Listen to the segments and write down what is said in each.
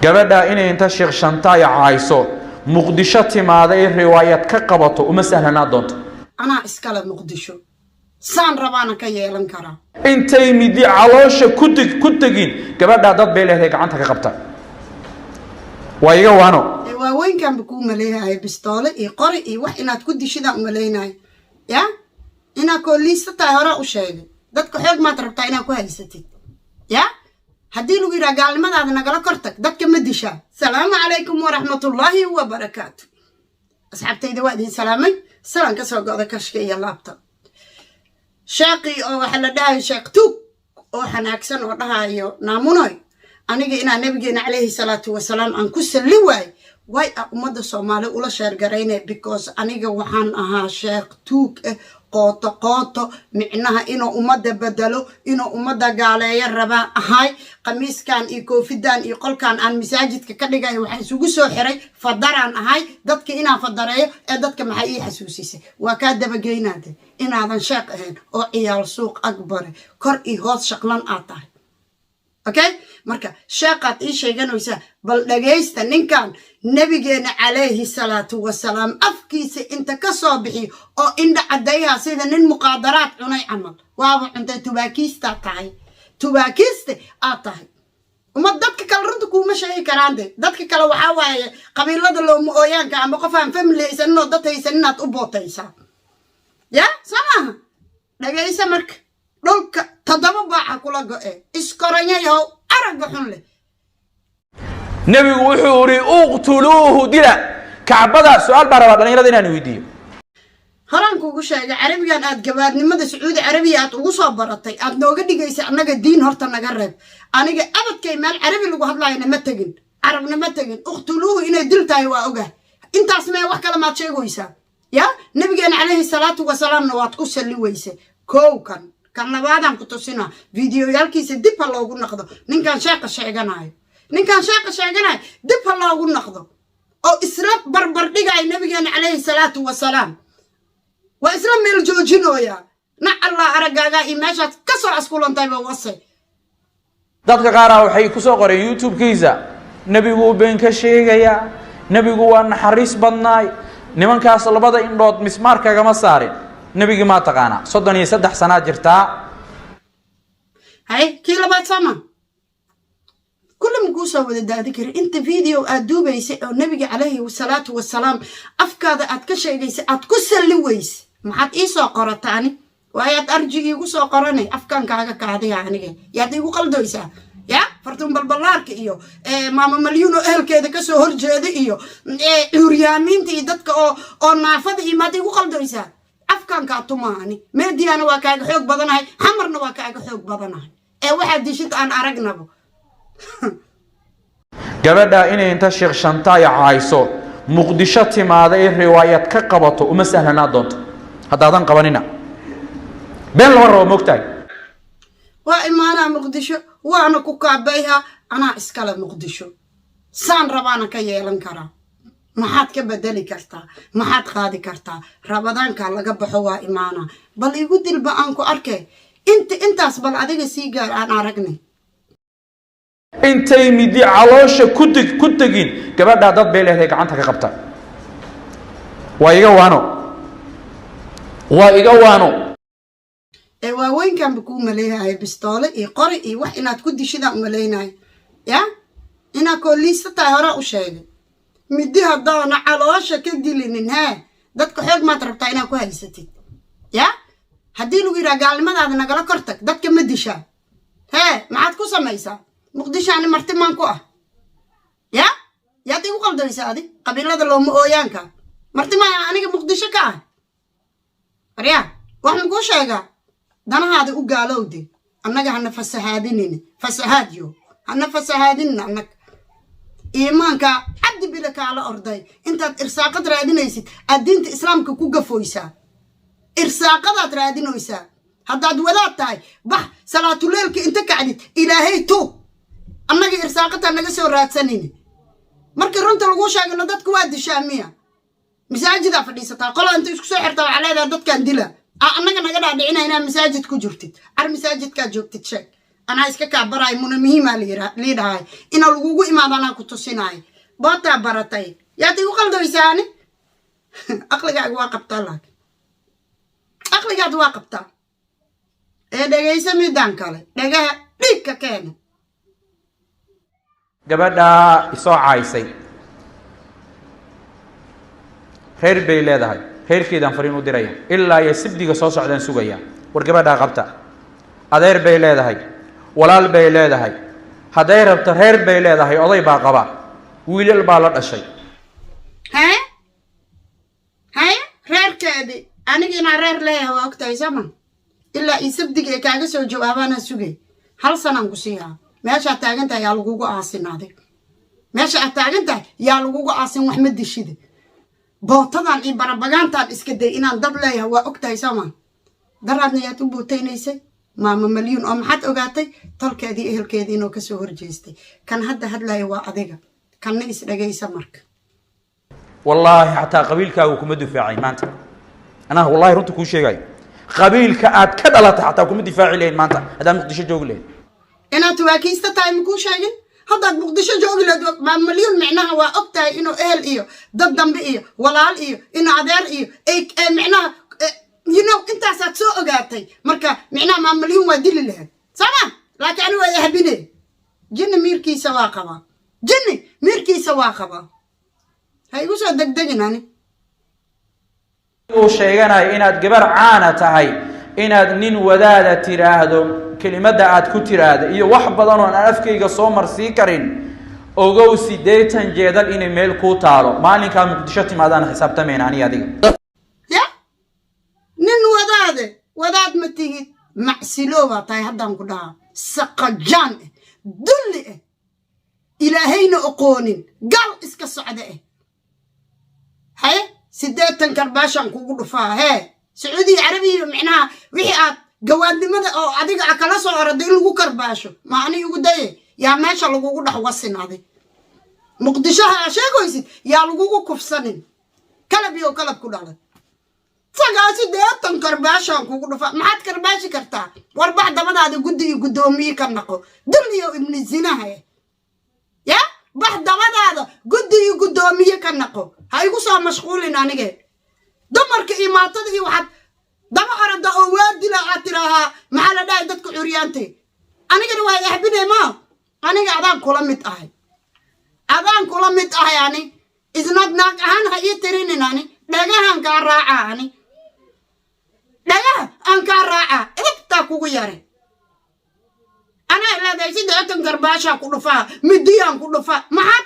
gabadha inay inta sheekh Shantaay caayso muqdisho timaaday riwaayad ka qabato uma sahlana doonto ana iskala muqdisho saan rabaana ka yeelan kara intay midi caloosha ku tagin gabadha dad bay leedahay gacanta ka qabta wayga waano waaweynkan ku maleeyahay bistoole iyo qori iyo wax inaad ku dishida u maleeynay ya ina ko liista hore u sheegay dadka xoog ma rabtaa ina ku haysatid ya haddii lagu yiraahdo gaalnimadaada nagala kortag dadka ma disha salaamu calaykum wa rahmatullaahi wa barakaatu asxaabtayda waa idin salaamay salaan ka soo go'da kashka iyo laabta sheekhi oo waxa la dhahay sheekh tuug oo xanaagsan oo dhahayo naamunoy aniga ina nabigeena calayhi salaatu wasalaam aan ku salli way ummadda Soomaali ula sheer gareynay because aniga waxaan ahaa sheekh tuug qoto micnaha inuu ummadda badalo inuu ummadda gaaleeyo raba ahay qamiiskan iyo koofidan iyo qolkan aan masaajidka ka dhigay waxaan isugu soo xiray fadaraan ahay dadka inaan fadareeyo ee dadka maxay ii xasuusisay waa ka dabageynaade inaadan sheekh ahayn oo ciyaal suuq akbar kor iyo hoos shaqlan aad tahay okay marka sheekad ii sheeganaysa bal dhageysta ninkan nabigeena calayhi salaatu wasalaam afkiisa inta ka soo bixi oo indha cadeeyaha sida nin muqaadaraad cunay amal waaba cunta tubaakista tahay uma dadka kale runta kuma sheegi karaan dadka kale waxa waaye qabiilada loo mooyaanka ama qof aan family aysan oo dad aysan inaad u bootaysa ya sama dhageysa marka dhulka tadaba baaxa kula go'e iskoranyayo araga xun leh nabigu wuxuu uri uqtuluhu dila kacbada su'aal baraba dhalinyarada inaan weydiiyo horaan kugu sheegay carabigan aad gabaadnimada Sacuudi Carabiya aad ugu soo baratay aad nooga dhigaysa anaga diin horta naga reeb aniga abadkay meel carabi lagu hadlaayna ma tagin arabna ma tagin uqtuluhu inay diltahay waa ogaa intaas ma wax kala ma sheegaysa ya nabigeena calayhi salaatu wasalaam waad u salli weyse kookan kan labaadan ku tusina video yalkiisa dib loogu noqdo ninkan sheekh sheeganayo dib loogu noqdo oo isla barbar dhigay nabigeena calayhi salaatu wasalaam wa isla meel joojinooya na Allah aragaaga iimaashaad ka soo askulantay ba wasay dadka qaar waxay ku soo qoreen YouTube-kiisa nabigu been ka sheegaya nabigu waa naxariis badnaay nimankaas labada indhood mismaarka gama saarin nabigi ma taqaana 33 sano jirta hay kila baad sama كل مقوسة وده ذكر أنت فيديو أدوبيس أو النبي عليه الصلاة والسلام أفكار أتكشى جيس أتكسر لويس ما حد إيسا قرطاني وهي أرجي يقص قرني أفكار كعادي يعني يدي وقل دويسا يا فرتم بالبلار كيو ماما مليون أهل كذا كسر هرج هذا إيو يوريامين تيدك أو نافذ إيماتي وقل دويسا أفكار كعطماني مدي أنا وكاج حوق بدناي حمرنا وكاج حوق بدناي واحد يشت أن أرجنبه gabadha inay inta sheekh Shantaay caayso muqdisho timaaday riwaayad ka qabato uma sahlana doonto hadaadan qabanina been loo rabo moogtaay waa imaana muqdisho waana ku kaabayha ana iskala muqdisho saan rabaana ka yeelan kara maxaad ka bedeli kartaa maxaad qaadi kartaa rabadaanka laga baxo waa imaana bal igu dilba aan ku arkay intaas bal adiga sii gaar aan aragnay intay midi caloosha ku tagin gabadha dad bay leedahay gacanta ka qabta wayga waano waaweynkan ku maleeyahay bistoole iyo qori iyo wax inaad ku dishida u maleeynay ya ina ko liista hore u sheegay midi hadana caloosha ka dilinin dadka xoog ma rabtaa inaad ku haysatid ya haddii lagu yiraahdo gaalnimadaada nagala kortag dadka ma disha maxaad ku samaysaa مقدشة أنا مرتمان كوه يا تيجي قل ده يساعدي قبيلة ده لو مؤيانك مرتمان أنا مقدشة كاه ريا واحد مقول شيء ده أنا هذا وقالوا دي أنا جا هنفس هاديني فسهاديو هنفس هادين أنك إيمانك حد بيلك على أرضي أنت إرساقة رادين يسيت الدين إسلامك كوجا فويسا إرساقة رادين ويسا هذا دولات تاي بح صلاة الليل أنت قاعد إلهي تو annaga irsaaqata naga soo raadsanayni markii runta lagu sheegay dadku waa dishaamiya masaajida fadhiisata qolo inta isku soo xirtaa caleeda dadkan dila annaga naga dhaadhicinaa inaan masaajid ku jirtid ar masaajidka joogtid sheeg أنا إسكا براي من مهمة لي هاي إن الوجو إما أنا كنت سيناي بطا برتاي يا تيجي قلدو يساني أقلق أقوى قبطلك أقلق أقوى قبطل إيه دقا يسمي دانكالي دقا ديكا كان gabadha isoo caysay reer bay leedahay reerkeedaan fariin u diraya ilaa iyo sibdiga soo socdaan sugaya war gabadha qabta adeer bay leedahay walaal bay leedahay hadday rabto reer bay leedahay oday baa qaba wiilal baa la dhashay reerkeedii anigina reer leeyahay waa ogtahay sama ilaa iyo sibdiga kaaga soo jawaabaana sugay hal sanaan ku siiyaa meesha taagantahay yaa lagugu aasinaaday meesha taagantahay yaa lagugu aasin wax ma dishide bootadan iyo barabagaantaan iska day inaan dad leeyahay waa ogtahay sama daraadna yaad u buutaynaysay maama maliyun oo maxaad ogaatay tolkeedii ehelkeedii inuu kasoo horjeestay kan hadda hadlaya waa adiga kanna is dhagaysa marka wallaahi xataa qabiilkaagu kuma difaacay maanta anaa wallaahi runta kuu sheegayo qabiilka aad ka dhalatay xataa kuma difaaci lahayn maanta haddaan muqdisho joogi lahayn inaad waakiista tahay makuu sheegin haddaad muqdisho joogi lahayd maama maliyun micnaha waa ogtahay inuu ehel iyo dad dambe iyo walaal iyo inuu adeer iyo micnaha intaasaad soo ogaatay marka micnaha maama maliyun waa dili lahayd sama laakiin ani waa habine jinni miirkiisa waa qabaa jinni miirkiisa waa qabaa ha igu soo degdegin ani uu sheeganayo inaad gabar caana tahay inaad nin wadaada tiraahdo kelimada aad ku tiraahdo iyo wax badan oo aan afkayga soo marsii karin ogow 80 jeedal inay meel ku taalo maalinka muqdisho timaadaan xisaabtameena ani adiga ya nin wadaad ma tihid macsilooba tahay haddaan ku dhahaa saqajaan dulli ilaahayna aqoonin gal iska socda haye 80 karbaashan kugu dhufaa sacuudi carabiga micnaha wixii aad gawaadnimada oo adiga kala soo oraday lagu karbaasho ma ani ugu daye yaa meesha lagugu dhax wasinaaday muqdisho ha sheegaysid yaa lagugu kufsanin kalab ku dhalay sagaasi 80 karbaashan kugu dhufaa maxaad karbaashi kartaa warbax dabadaada guddi iyo gudoomiye ka naqo dulliyo ibn zinaha ya bax dabadaada guddi iyo gudoomiye ka naqo ha igu soo mashquulin anige dumarka iyo maatada iyo waxaad daba arada oo waadila atiraha maxaa la dhahay dadku curyaantay anigana waa yaxbinay ma aniga adaan kula mid ahay ani isnad naag ahaan ha ii tirinin ani dhagahan ka raaca ani dhagaha aan ka raaca idabta kugu yare ana ilaaday 80 garbaasha ku dhufaa midiyaan ku dhufaa maxaad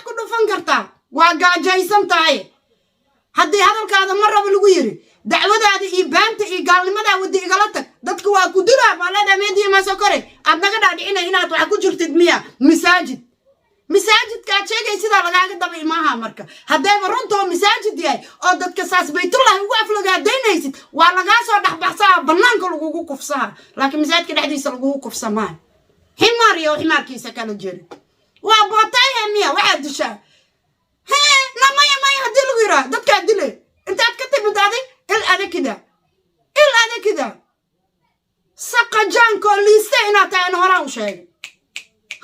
ku dhufan kartaa waa gaajaysan tahay haddii hadalkaada mar raba lagu yiri dacwadaada iyo baanta iyo gaalnimadaa wadi igala tag dadku waa ku dilaa baalada meediya ma soo koray aad naga dhaadhicina inaad wax ku jirtid miya masaajidka aad sheegay sidaa lagaaga daba imaaha marka haddayba runtoo masaajid yahay oo dadka saas baytullahi ugu aflagaadaynaysid waa lagaa soo dhexbaxsaa bannaanka lagugu kufsaha laakiin masaajidka dhexdiisa lagugu kufsamaa ximaar iyo ximaarkiisa kala jeri waa bootayha miya waxaad dishaa namaya haddii lagu yiraa dadkaa dile intaad ka timidaaday il ada kida saqajaankoo liiste inaad tahay an horaan u sheegay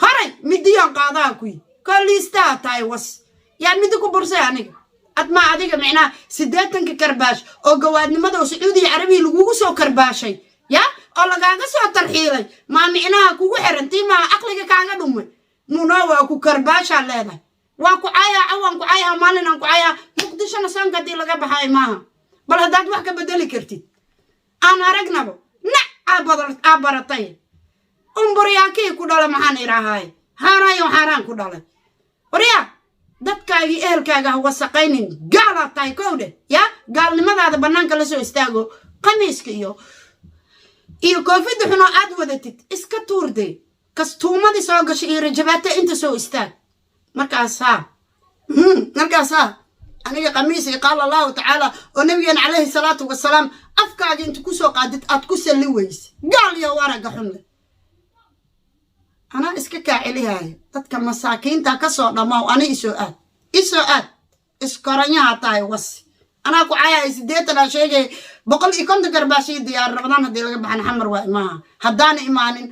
horay midiyaan qaadaha kuyi koo liistaha tahay was yaa midi ku bursay aniga admaa adiga micnaha 80 karbaash oo gawaadnimada oo sacuudiya carabiya lagugu soo karbaashay ya oo lagaaga soo tarxiilay maa micnaha kugu xirantii maa aqliga kaaga dhumay munaa waa ku karbaashaa leedahay waa ku caayaa maalin aan ku caayaa muqdishona sankadii laga baxay maaha bal haddaad wax ka bedeli kartid aan aragnabo aa baratay umburyaakii ku dhala maxaan idhaahaay haarayo haaraan ku dhalay waryaa dadkaagii ehelkaaga ha wasaqaynin gaalaad tahay kowdhe ya gaalnimadaada bannaanka la soo istaago qamiiska iyo koofidda xunoo aad wadatid iska tuurday kastuumadii soo gashay iyo rajabaata inta soo istaag markaasaa aniga qamiisi qaala allahu tacaala oo nabigeena calayhi salaatu wasalaam afkaaga inta kusoo qaadid aad ku salli weyse gaal iyo waraga xun leh anaa iska kaacelihaaya dadka masaakiinta ka soo dhammaaw ani isoo aad iskoranyaha tahay wasi anaa ku cayaya 80 sheegay boqol iyo konton garbaashii diyaar rabadaan haddii laga baxan xamar waa imaaha haddaana imaanin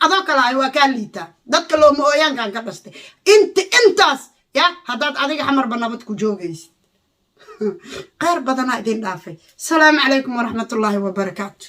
adoo kale ahay waa kaa liitaa dadka looma ooyaankaan ka dhastay intaas ya haddaad adiga xamarba nabad ku joogaysid khayr badanaa idin dhaafay asalaamu calaykum waraxmatullaahi wabarakaatu